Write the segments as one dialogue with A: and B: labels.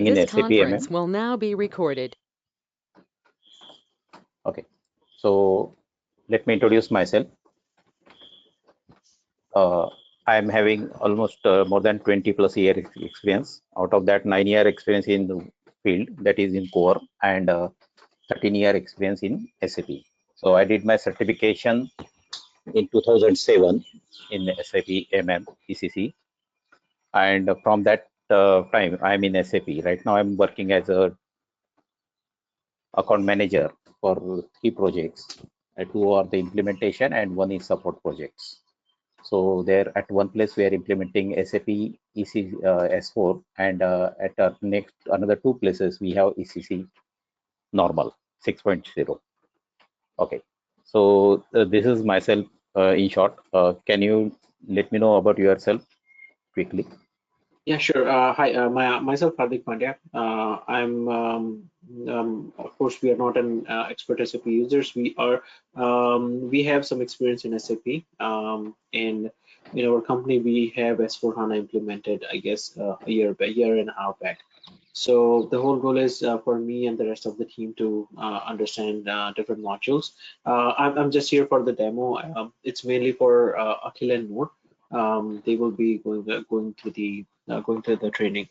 A: in
B: This
A: SAP
B: conference
A: MM.
B: will now be recorded.
A: Okay, so let me introduce myself. I am having almost more than 20 plus year experience. Out of that, 9-year experience in the field, that is in core, and 13-year experience in SAP. So I did my certification in 2007 in SAP MM ECC, and from that time I'm in SAP. Right now I'm working as a account manager for 3 projects. Two are the implementation and one is support projects. So there at one place we are implementing SAP EC S4, and at our next another 2 places we have ECC normal 6.0. Okay, so this is myself in short. Can you let me know about yourself quickly?
C: Yeah, sure. Hi, myself Hardik Pandya. Of course, we are not an expert SAP users. We have some experience in SAP. And in our company, we have S/4HANA implemented, I guess, a year and a half back. So the whole goal is for me and the rest of the team to understand different modules. I'm just here for the demo. It's mainly for Akhil and Noor. They will be going to the training.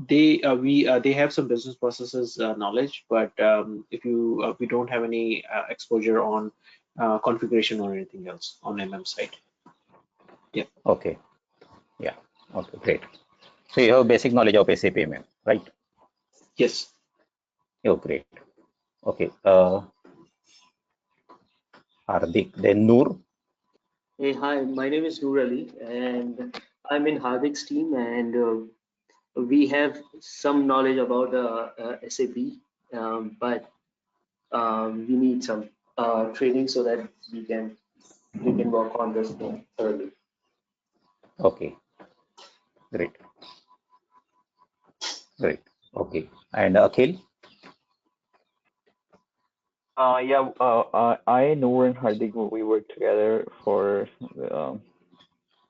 C: They have some business processes knowledge, but if you we don't have any exposure on configuration or anything else on MM side. Yeah.
A: Okay. Yeah. Okay. Great. So you have basic knowledge of SAP MM, right?
C: Yes.
A: Oh, great. Okay. Hardik, then Noor.
D: Hey, hi, my name is Noor Ali, and I'm in Hardik's team, and we have some knowledge about SAP, but we need some training so that we can work on this thing thoroughly.
A: Okay. Great. Great. Okay. And Akhil?
E: I, Noor, and Hardik, we work together for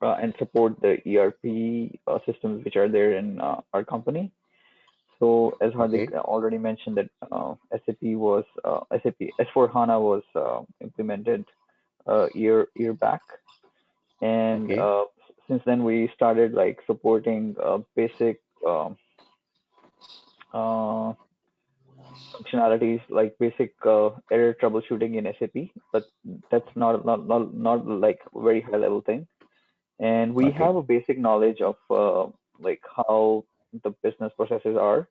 E: and support the ERP systems which are there in our company. So as Hardik
A: Okay.
E: already mentioned that SAP S4 HANA was implemented year back, and
A: Okay.
E: since then we started like supporting basic functionalities like basic error troubleshooting in SAP, but that's not like very high level thing. And we
A: Okay.
E: have a basic knowledge of like how the business processes are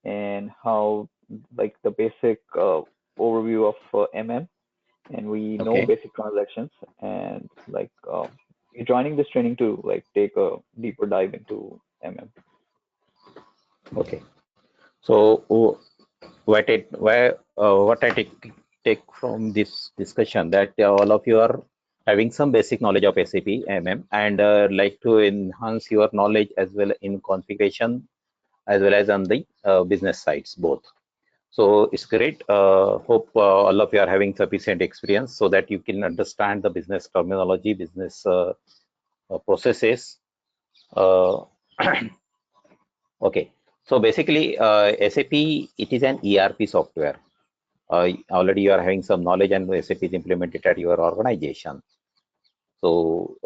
E: and how like the basic overview of MM, and we know
A: Okay.
E: basic transactions, and like we're joining this training to like take a deeper dive into MM.
A: Okay. So what I take from this discussion that all of you are having some basic knowledge of SAP MM and like to enhance your knowledge as well in configuration as well as on the business sides both. So it's great. Hope all of you are having sufficient experience so that you can understand the business terminology, business processes. Uh, okay. So basically, SAP, it is an ERP software. Already you are having some knowledge and SAP is implemented at your organization. So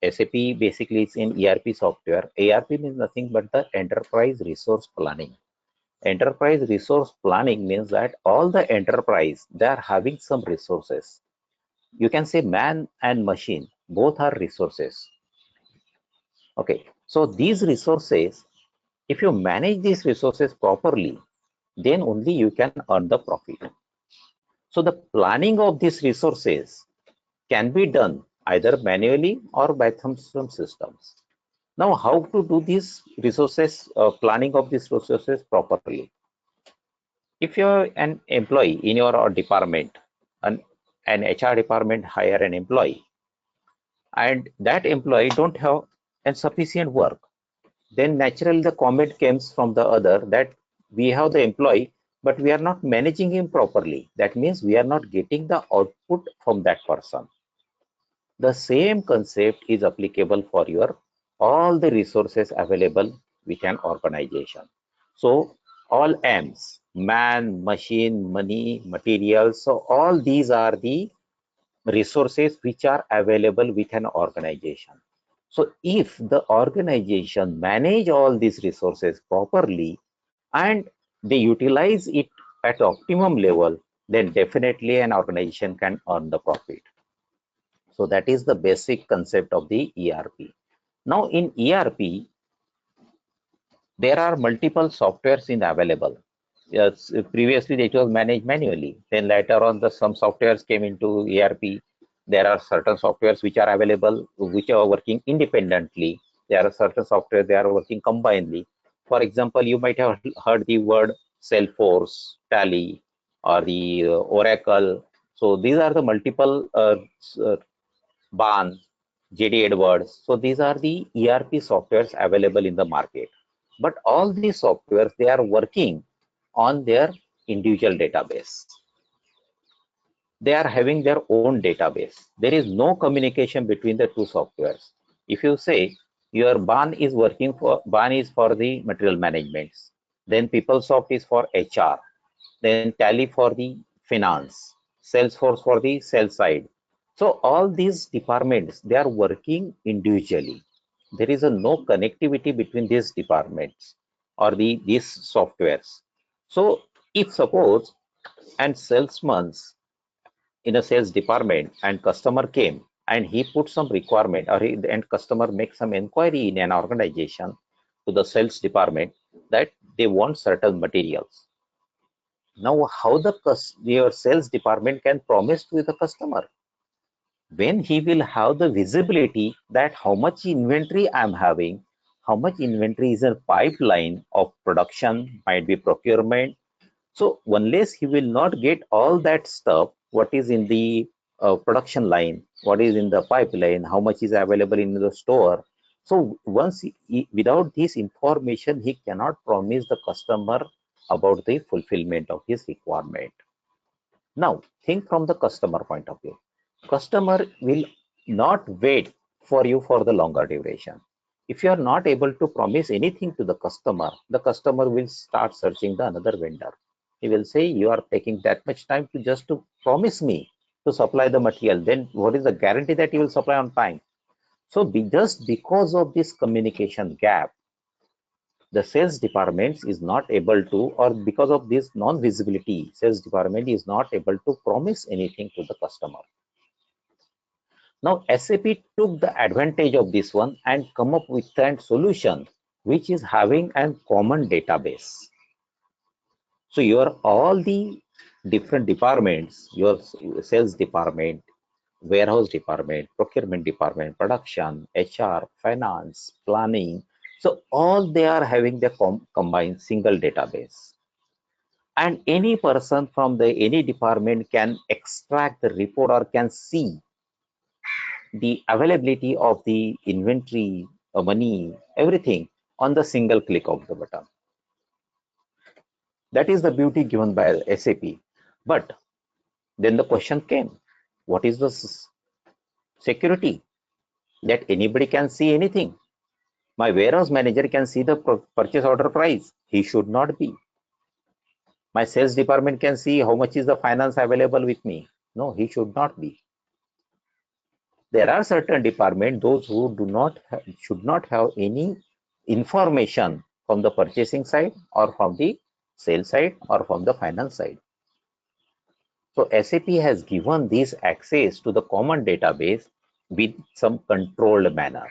A: SAP basically is in ERP software. ERP means nothing but the enterprise resource planning. Enterprise resource planning means that all the enterprise, they are having some resources. You can say man and machine, both are resources. Okay, so these resources, if you manage these resources properly, then only you can earn the profit. So the planning of these resources can be done either manually or by some systems. Now, how to do these resources, planning of these resources properly? If you're an employee in your department, an HR department hire an employee, and that employee don't have sufficient work, then naturally the comment comes from the other that we have the employee, but we are not managing him properly. That means we are not getting the output from that person. The same concept is applicable for your all the resources available with an organization. So all M's, man, machine, money, materials. So all these are the resources which are available with an organization. So if the organization manage all these resources properly and they utilize it at optimum level, then definitely an organization can earn the profit. So that is the basic concept of the ERP. Now in ERP, there are multiple softwares in available. Yes, previously it was managed manually. Then later on, some softwares came into ERP. There are certain softwares which are available, which are working independently. There are certain software they are working combinedly. For example, you might have heard the word Salesforce, Tally, or the Oracle. So these are the multiple BAN, JD Edwards. So these are the ERP softwares available in the market. But all these softwares, they are working on their individual database. They are having their own database. There is no communication between the two softwares. If you say your BAN is for the material management, then PeopleSoft is for HR, then Tally for the finance, Salesforce for the sales side. So all these departments, they are working individually. There is no connectivity between these departments or these softwares. So if suppose and salesman's in a sales department and customer came and he put some requirement and customer makes some inquiry in an organization to the sales department that they want certain materials. Now, how your sales department can promise to the customer when he will have the visibility that how much inventory I'm having, how much inventory is a pipeline of production, might be procurement. So unless he will not get all that stuff, what is in the production line, what is in the pipeline, how much is available in the store. So without this information, he cannot promise the customer about the fulfillment of his requirement. Now, think from the customer point of view. Customer will not wait for you for the longer duration. If you are not able to promise anything to the customer will start searching the another vendor. He will say, you are taking that much time to just to promise me to supply the material. Then what is the guarantee that you will supply on time? So just because of this communication gap, the sales department is not able to, or because of this non-visibility, sales department is not able to promise anything to the customer. Now SAP took the advantage of this one and come up with a solution which is having a common database. So all the different departments, your sales department, warehouse department, procurement department, production, HR, finance, planning. So all they are having the combined single database. And any person from any department can extract the report or can see the availability of the inventory, money, everything on the single click of the button. That is the beauty given by SAP. But then the question came, what is the security? That anybody can see anything. My warehouse manager can see the purchase order price. He should not be. My sales department can see how much is the finance available with me. No, he should not be. There are certain departments, those who should not have any information from the purchasing side or from the sales side or from the finance side. So SAP has given this access to the common database with some controlled manner.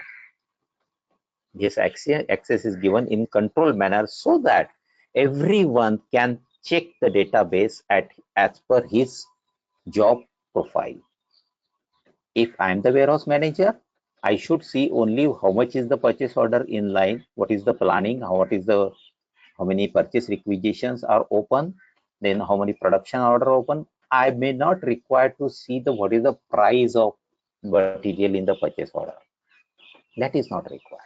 A: This access is given in controlled manner so that everyone can check the database as per his job profile. If I'm the warehouse manager, I should see only how much is the purchase order in line, what is the planning, how many purchase requisitions are open, then how many production order open. I may not require to see what is the price of material in the purchase order. That is not required.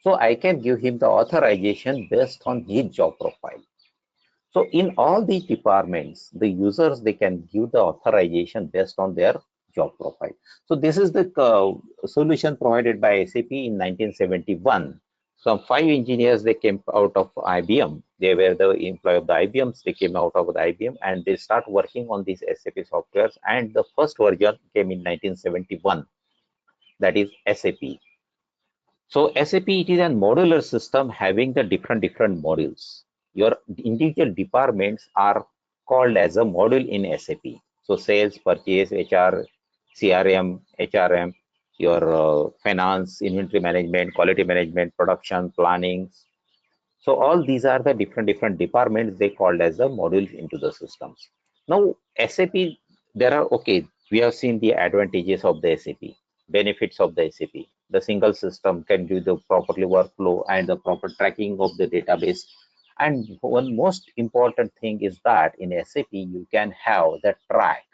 A: So I can give him the authorization based on his job profile. So in all these departments, the users, they can give the authorization based on their job profile. So this is the solution provided by SAP in 1971. some 5 engineers, they came out of IBM. They were the employee of the IBMs. They came out of the IBM and they start working on these SAP softwares. And the first version came in 1971. That is SAP. So SAP, it is a modular system having the different modules. Your individual departments are called as a module in SAP. So sales, purchase, HR, CRM, HRM, your finance, inventory management, quality management, production, planning. So all these are the different departments they called as the modules into the systems. Now SAP, there are, okay, we have seen the advantages of the SAP, benefits of the SAP. The single system can do the properly workflow and the proper tracking of the database. And one most important thing is that in SAP you can have the track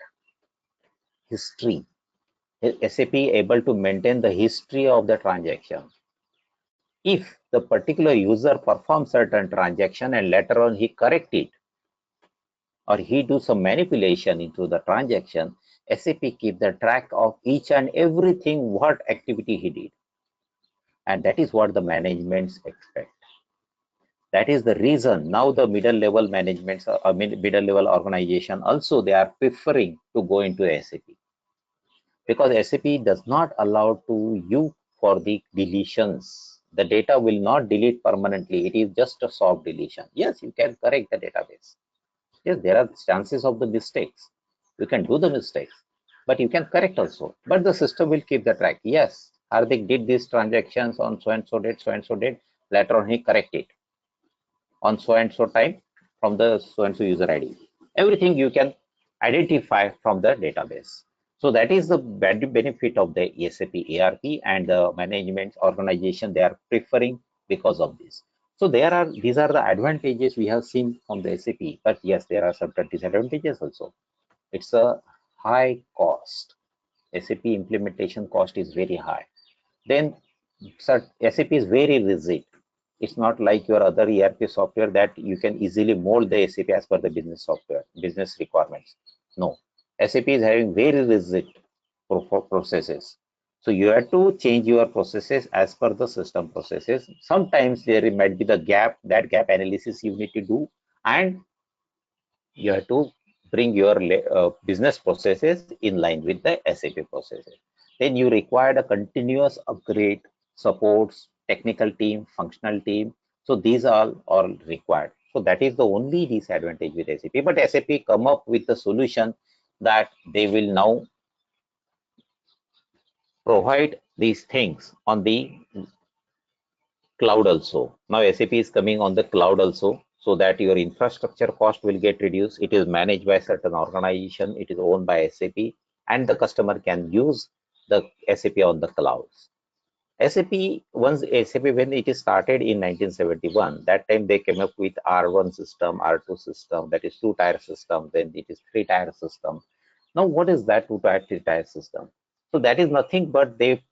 A: history. SAP able to maintain the history of the transaction. If the particular user performs certain transaction and later on he correct it, or he do some manipulation into the transaction, SAP keep the track of each and everything what activity he did. And that is what the managements expect. That is the reason now the middle level managements, middle level organization also, they are preferring to go into SAP. Because SAP does not allow to you for the deletions. The data will not delete permanently. It is just a soft deletion. Yes, you can correct the database. Yes, there are chances of the mistakes. You can do the mistakes, but you can correct also. But the system will keep the track. Yes, Hardik did these transactions on so and so date. Later on, he correct it on so and so time from the so and so user ID. Everything you can identify from the database. So that is the benefit of the SAP ERP, and the management organization, they are preferring because of this. So these are the advantages we have seen from the SAP, but yes, there are certain disadvantages also. It's a high cost. SAP implementation cost is very high. Then SAP is very rigid. It's not like your other ERP software that you can easily mold the SAP as per the business requirements. No, SAP is having very rigid processes. So you have to change your processes as per the system processes. Sometimes there might be the gap, that gap analysis you need to do, and you have to bring your business processes in line with the SAP processes. Then you require a continuous upgrade, supports, technical team, functional team. So these are all required. So that is the only disadvantage with SAP. But SAP come up with a solution that they will now provide these things on the cloud also. Now SAP is coming on the cloud also, so that your infrastructure cost will get reduced. It is managed by a certain organization, it is owned by SAP, and the customer can use the SAP on the clouds. SAP, when it is started in 1971, that time they came up with R1 system, R2 system, that is 2-tier system, then it is 3-tier system. Now what is that 2-tier, 3-tier system? So that is nothing but it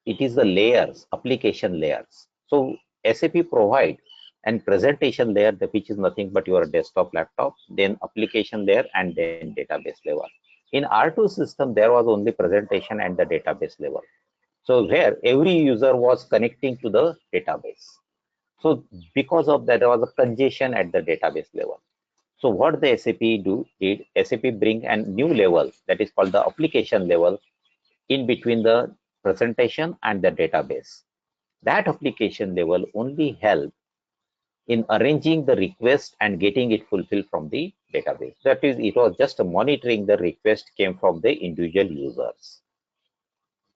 A: is the layers, application layers. So SAP provide and presentation layer, which is nothing but your desktop, laptop, then application layer, and then database level. In R2 system, there was only presentation and the database level. So where every user was connecting to the database. So because of that, there was a congestion at the database level. So what the SAP did, SAP bring a new level that is called the application level in between the presentation and the database. That application level only help in arranging the request and getting it fulfilled from the database. That is, it was just monitoring the request came from the individual users,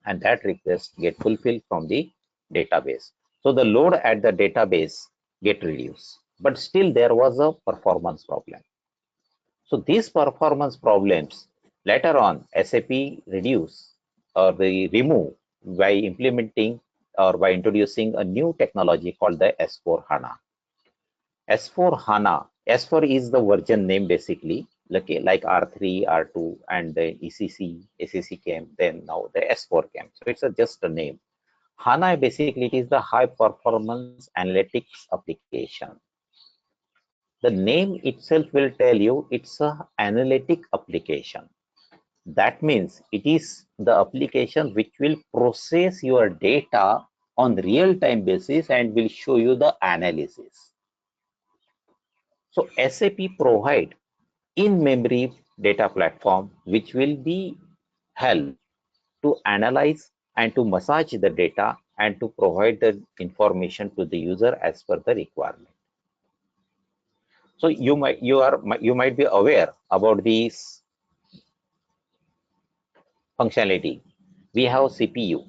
A: and that request get fulfilled from the database. So the load at the database get reduced, but still there was a performance problem. So these performance problems later on SAP reduce or they remove by implementing or by introducing a new technology called the S4 HANA. S4 HANA, S4 is the version name basically, like R3, R2, and the ECC, SEC came, then now the S4 came. So it's just a name. HANA basically it is the high performance analytics application. The name itself will tell you it's a analytic application. That means it is the application which will process your data on real-time basis and will show you the analysis. So SAP provide in-memory data platform which will be help to analyze and to massage the data and to provide the information to the user as per the requirement. So you might be aware about these functionality. We have CPU,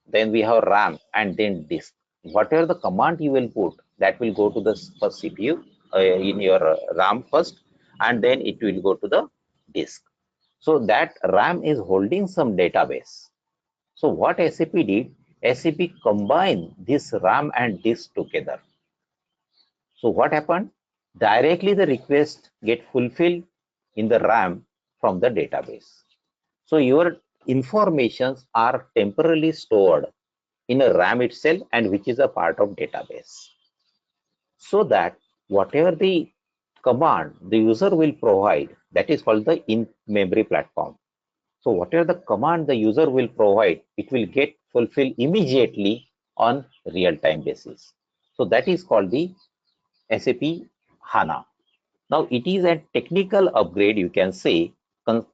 A: then we have RAM, and then disk. Whatever the command you will put, that will go to the first CPU in your RAM first, and then it will go to the disk. So that RAM is holding some database. So what SAP did, SAP combined this RAM and disk together. So what happened? Directly the request get fulfilled in the RAM from the database. So your informations are temporarily stored in a RAM itself and which is a part of database. So that whatever the command the user will provide, that is called the in-memory platform. So whatever the command the user will provide, it will get fulfilled immediately on real-time basis. So that is called the SAP HANA. Now it is a technical upgrade, you can say,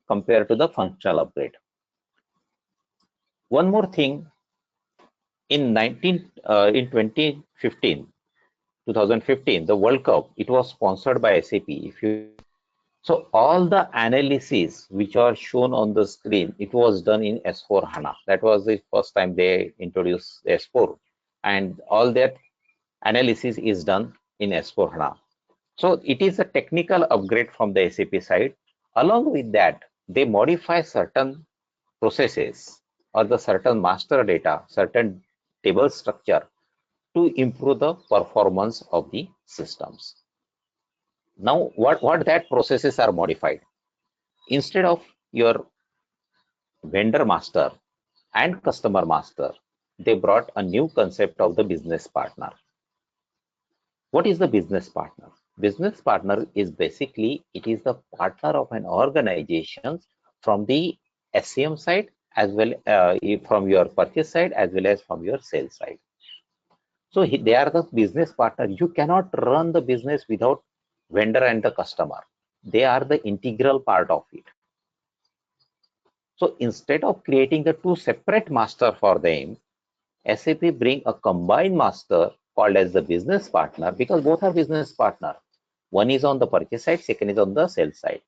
A: compared to the functional upgrade. One more thing, in 2015, the World Cup, it was sponsored by SAP. So all the analysis which are shown on the screen, it was done in S4 HANA. That was the first time they introduced S4, and all that analysis is done in S4 HANA. So it is a technical upgrade from the SAP side. Along with that, they modify certain processes or the certain master data, certain table structure to improve the performance of the systems. Now, what that processes are modified? Instead of your vendor master and customer master, they brought a new concept of the business partner. What is the business partner? Business partner is basically, it is the partner of an organization from the SCM side as well from your purchase side as well as from your sales side. So they are the business partner. You cannot run the business without vendor and the customer. They are the integral part of it. So instead of creating the two separate master for them, SAP bring a combined master called as the business partner, because both are business partner. One is on the purchase side, second is on the sales side.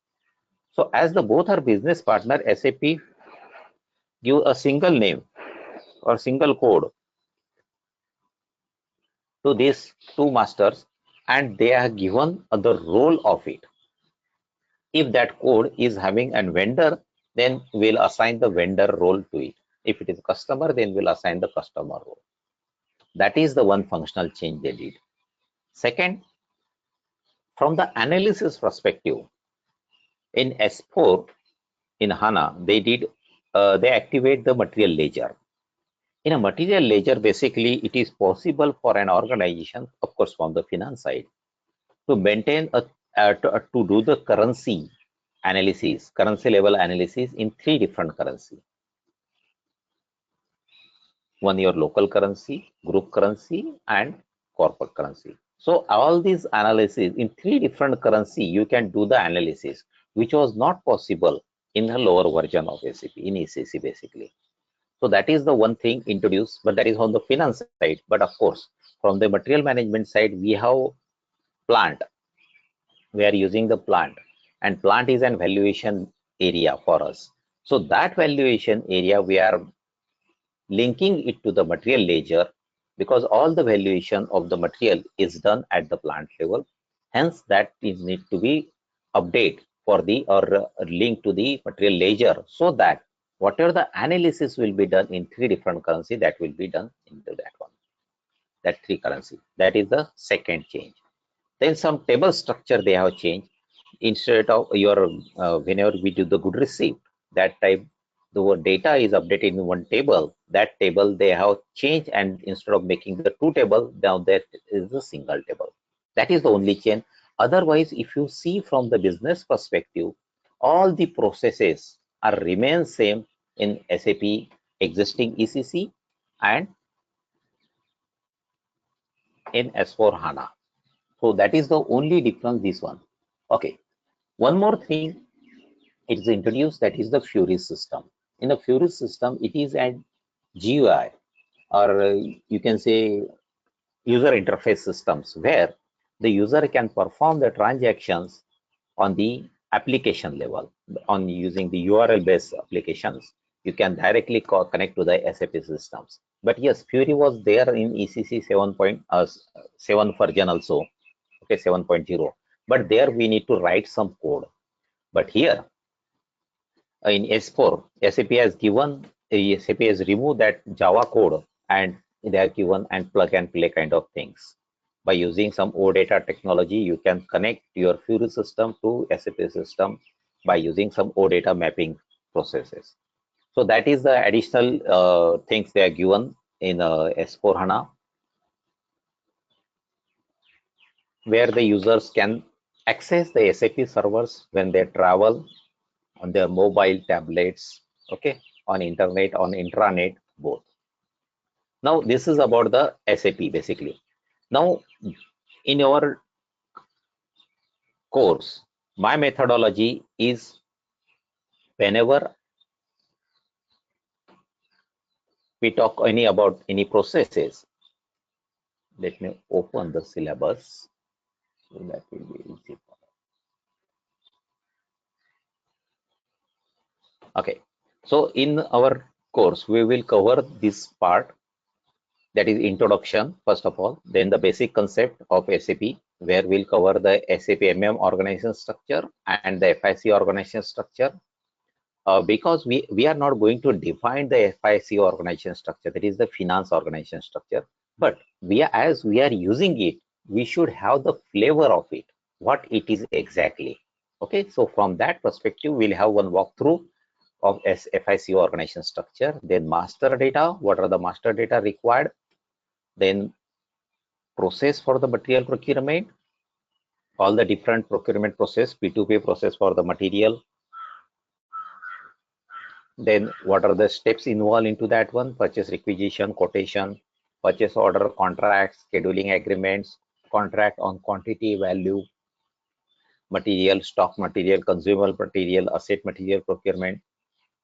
A: So as the both are business partner, SAP give a single name or single code to these two masters, and they are given the role of it. If that code is having a vendor, then we'll assign the vendor role to it. If it is customer, then we'll assign the customer role. That is the one functional change they did. Second, from the analysis perspective, in S4, in HANA, they activate the material ledger. In a material ledger, basically, it is possible for an organization, of course, from the finance side, to maintain to do the currency analysis, currency level analysis in three different currency. One, your local currency, group currency, and corporate currency. So all these analysis in three different currency, you can do the analysis, which was not possible in the lower version of SAP, in ECC basically. So that is the one thing introduced, but that is on the finance side. But of course, from the material management side, we have plant. We are using the plant, and plant is an valuation area for us. So that valuation area, we are linking it to the material ledger, because all the valuation of the material is done at the plant level. Hence, that is need to be update for the or linked to the material ledger, so that whatever the analysis will be done in three different currency, that will be done into that one, that three currency. That is the second change. Then some table structure they have changed. Instead of your whenever we do the good receipt, that type the data is updated in one table. That table they have changed, and instead of making the two table, now that is a single table. That is the only change. Otherwise, if you see from the business perspective, all the processes are remain same in SAP existing ECC and in S4HANA. So that is the only difference, this one. Okay. One more thing it is introduced, that is the Fury system. In the Fury system, it is an GUI, or you can say user interface systems, where the user can perform the transactions on the application level. On using the URL based applications, you can directly connect to the SAP systems. But yes, Fury was there in ECC 7.7 version also, okay, 7.0. But there we need to write some code. But here in S4, SAP has removed that Java code, and they are given and plug and play kind of things. By using some OData technology, you can connect your Fury system to SAP system by using some OData mapping processes. So that is the additional things they are given in S4 HANA, where the users can access the SAP servers when they travel on their mobile tablets, okay, on internet, on intranet, both. Now this is about the SAP basically. Now in our course, my methodology is, whenever we talk about any processes, let me open the syllabus so that will be easy. Okay, so in our course we will cover this part, that is introduction first of all, then the basic concept of SAP, where we'll cover the SAP organization structure and the FIC organization structure. Because we are not going to define the FIC organization structure, that is the finance organization structure, but as we are using it, we should have the flavor of it, what it is exactly. Okay, so from that perspective, we'll have one walkthrough of FIC organization structure, then master data, what are the master data required, then process for the material procurement, all the different procurement process, P2P process for the material, then what are the steps involved into that one, purchase requisition, quotation, purchase order, contracts, scheduling agreements, contract on quantity, value, material, stock material, consumable material, asset material procurement.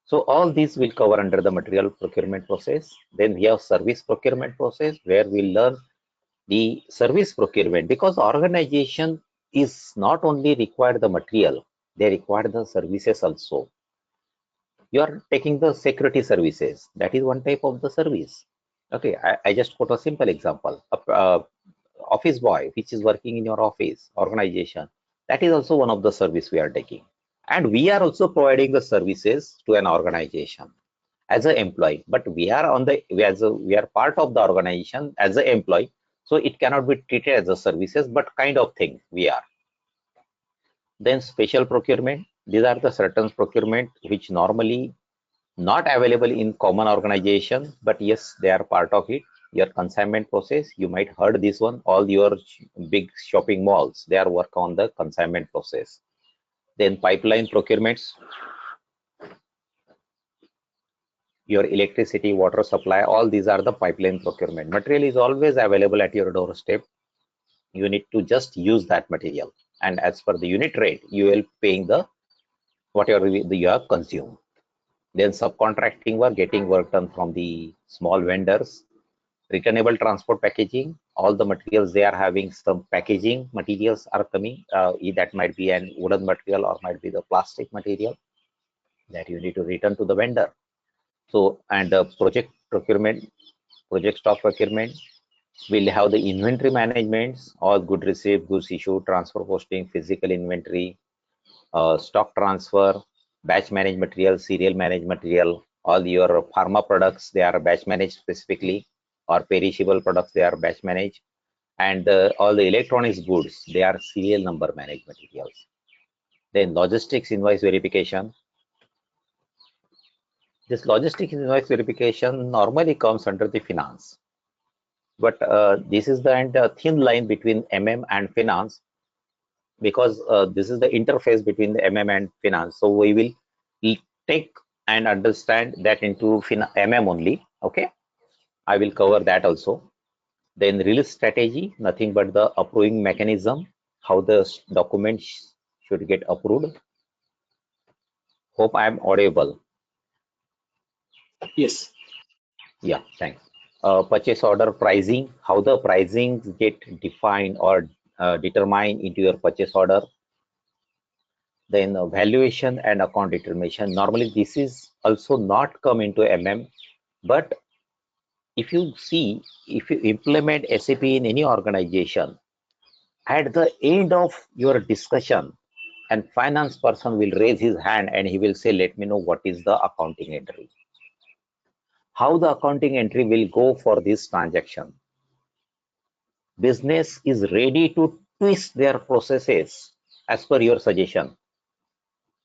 A: So all these will cover under the material procurement process. Then we have service procurement process, where we learn the service procurement, because organization is not only required the material, they require the services also. You are taking the security services, that is one type of the service. Okay, I just put a simple example. Office boy which is working in your office organization, that is also one of the service we are taking. And we are also providing the services to an organization as an employee, but we are we are part of the organization as an employee, so it cannot be treated as a services, but kind of thing we are. Then special procurement, these are the certain procurement which normally not available in common organization, but yes, they are part of it. Your consignment process, you might heard this one, all your big shopping malls, they are work on the consignment process. Then pipeline procurements, your electricity, water supply, all these are the pipeline procurement. Material is always available at your doorstep. You need to just use that material, and as per the unit rate, you will paying the whatever you have consumed. Then subcontracting work, getting work done from the small vendors. Returnable transport packaging, all the materials they are having some packaging materials are coming. That might be an wooden material or might be the plastic material that you need to return to the vendor. So, and project procurement, project stock procurement, we'll have the inventory management, all good received, goods issued, transfer posting, physical inventory, stock transfer, batch managed material, serial managed material, all your pharma products, they are batch managed specifically, or perishable products, they are batch managed, and all the electronics goods, they are serial number managed materials. Then logistics invoice verification. This logistics invoice verification normally comes under the finance, but this is the thin line between MM and finance, because this is the interface between the MM and finance. So we will take and understand that into MM only. Okay, I will cover that also. Then release strategy, nothing but the approving mechanism, how the documents should get approved. Hope I am audible.
C: Yes.
A: Yeah, thanks. Purchase order pricing, how the pricing get defined or determined into your purchase order. Then valuation and account determination. Normally, this is also not come into MM, but if you see, if you implement SAP in any organization, at the end of your discussion, and finance person will raise his hand and he will say, let me know what is the accounting entry. How the accounting entry will go for this transaction. Business is ready to twist their processes as per your suggestion,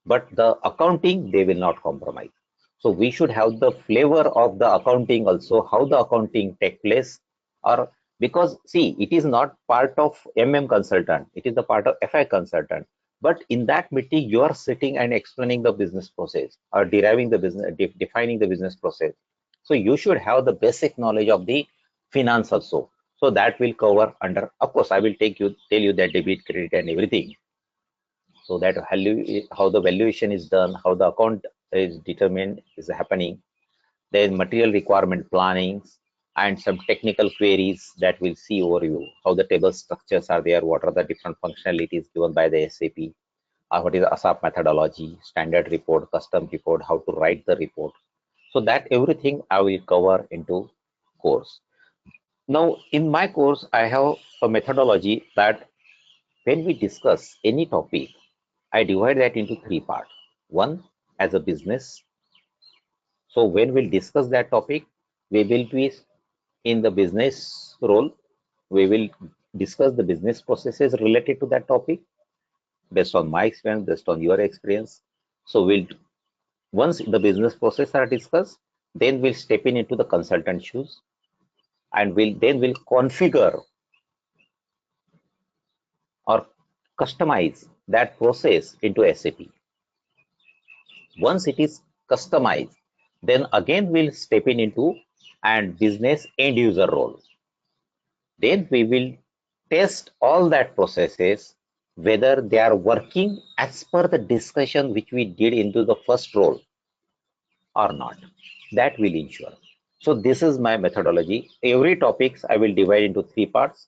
A: but the accounting, they will not compromise. So we should have the flavor of the accounting also, how the accounting take place, or because see, it is not part of consultant, it is the part of FI consultant. But in that meeting, you are sitting and explaining the business process or deriving the business, defining the business process. So you should have the basic knowledge of the finance also. So that will cover under, of course, I will tell you that debit, credit, and everything. So that how the valuation is done, how the account is determined is happening. Then material requirement plannings and some technical queries that we'll see overview, how the table structures are there, what are the different functionalities given by the SAP, what is the ASAP methodology, standard report, custom report, how to write the report. So that everything I will cover into course. Now in my course, I have a methodology that when we discuss any topic, I divide that into three parts. One, as a business. So when we'll discuss that topic, we will be in the business role. We will discuss the business processes related to that topic based on my experience, based on your experience. So once the business process are discussed, then we'll step into the consultant shoes and we'll configure or customize that process into SAP. Once it is customized, then again we'll step into and business end user role. Then we will test all that processes whether they are working as per the discussion which we did into the first role or not. That will ensure. So this is my methodology. Every topics I will divide into three parts.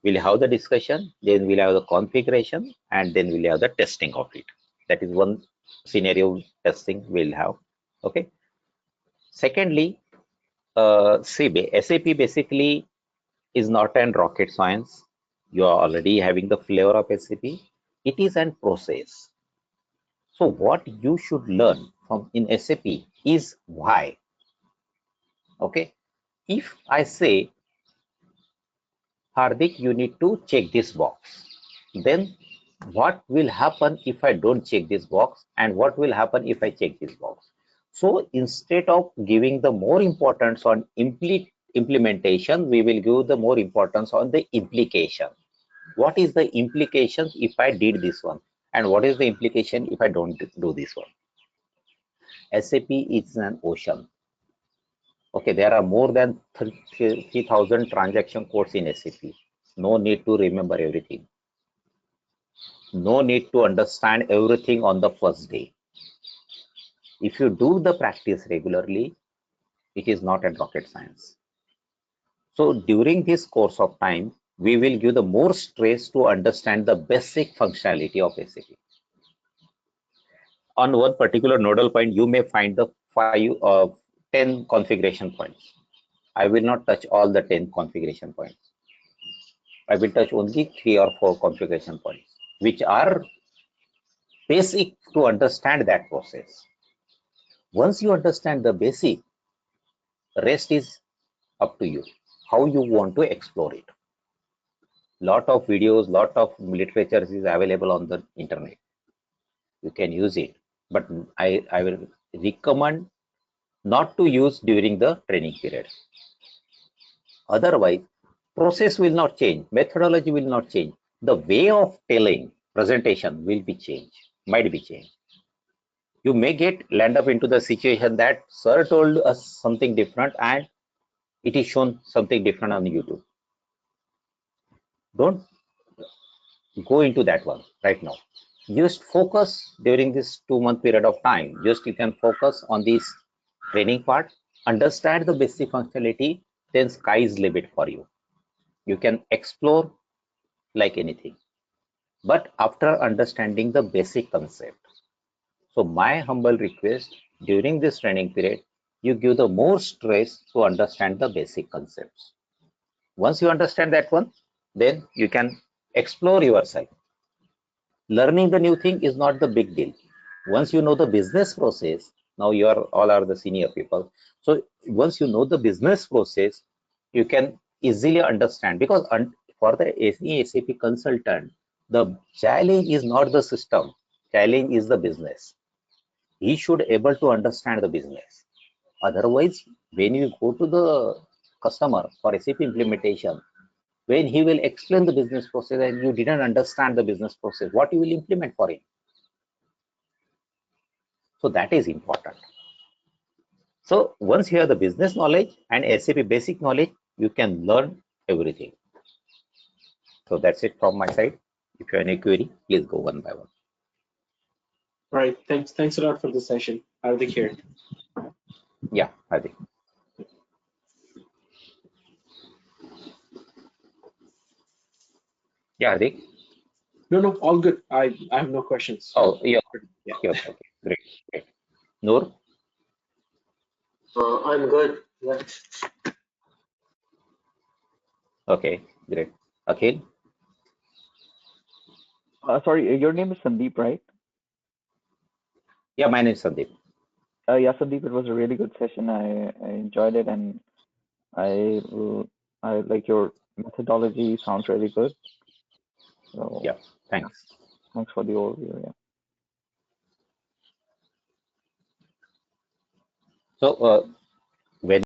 A: We'll have the discussion, then we'll have the configuration, and then we'll have the testing of it. That is one scenario testing we'll have. Okay. Secondly, SAP basically is not an rocket science. You are already having the flavor of SAP. It is an process. So what you should learn from in SAP is why. Okay. If I say, Hardik, you need to check this box, then what will happen if I don't check this box, and what will happen if I check this box? So instead of giving the more importance on implementation, we will give the more importance on the implication. What is the implications if I did this one, and what is the implication if I don't do this one? SAP is an ocean. Okay, there are more than 3,000 transaction codes in SAP. No need to remember everything. No need to understand everything on the first day. If you do the practice regularly, it is not a rocket science. So during this course of time, we will give the more stress to understand the basic functionality of SAP. On one particular nodal point, you may find the 10 configuration points. I will not touch all the 10 configuration points. I will touch only 3 or 4 configuration points, which are basic to understand that process. Once you understand the basic, rest is up to you, how you want to explore it. Lot of videos, lot of literature is available on the internet. You can use it, but I will recommend not to use during the training period. Otherwise, process will not change, methodology will not change. The way of telling presentation will be changed, might be changed. You may land up into the situation that sir told us something different and it is shown something different on YouTube. don't go into that one right now. Just focus during this 2 month period of time. Just you can focus on this training part, understand the basic functionality, then sky is limit for you. You can explore like anything, but after understanding the basic concept. So my humble request, during this training period, you give the more stress to understand the basic concepts. Once you understand that one, then you can explore yourself. Learning the new thing is not the big deal. Once you know the business process, now you are all are the senior people. So once you know the business process, you can easily understand, because for the SAP consultant, the challenge is not the system, challenge is the business. He should able to understand the business. Otherwise, when you go to the customer for SAP implementation, when he will explain the business process and you didn't understand the business process, what you will implement for him? So that is important. So once you have the business knowledge and SAP basic knowledge, you can learn everything. So that's it from my side. If you have any query, please go one by one.
C: All right, thanks a lot for the session. Hardik here.
A: Yeah, Hardik. Yeah, Hardik.
C: No, all good. I have no questions.
A: Oh, yeah.
C: Yeah.
A: Okay. Great. Noor?
D: I'm good. Yeah.
A: Okay, great. Akhil?
E: Sorry, your name is Sandeep, right?
A: Yeah, my name is Sandeep.
E: Yeah, Sandeep, it was a really good session. I enjoyed it, and I I like your methodology. Sounds really good. So
A: Yeah, thanks.
E: thanks for the overview. Yeah.
A: So when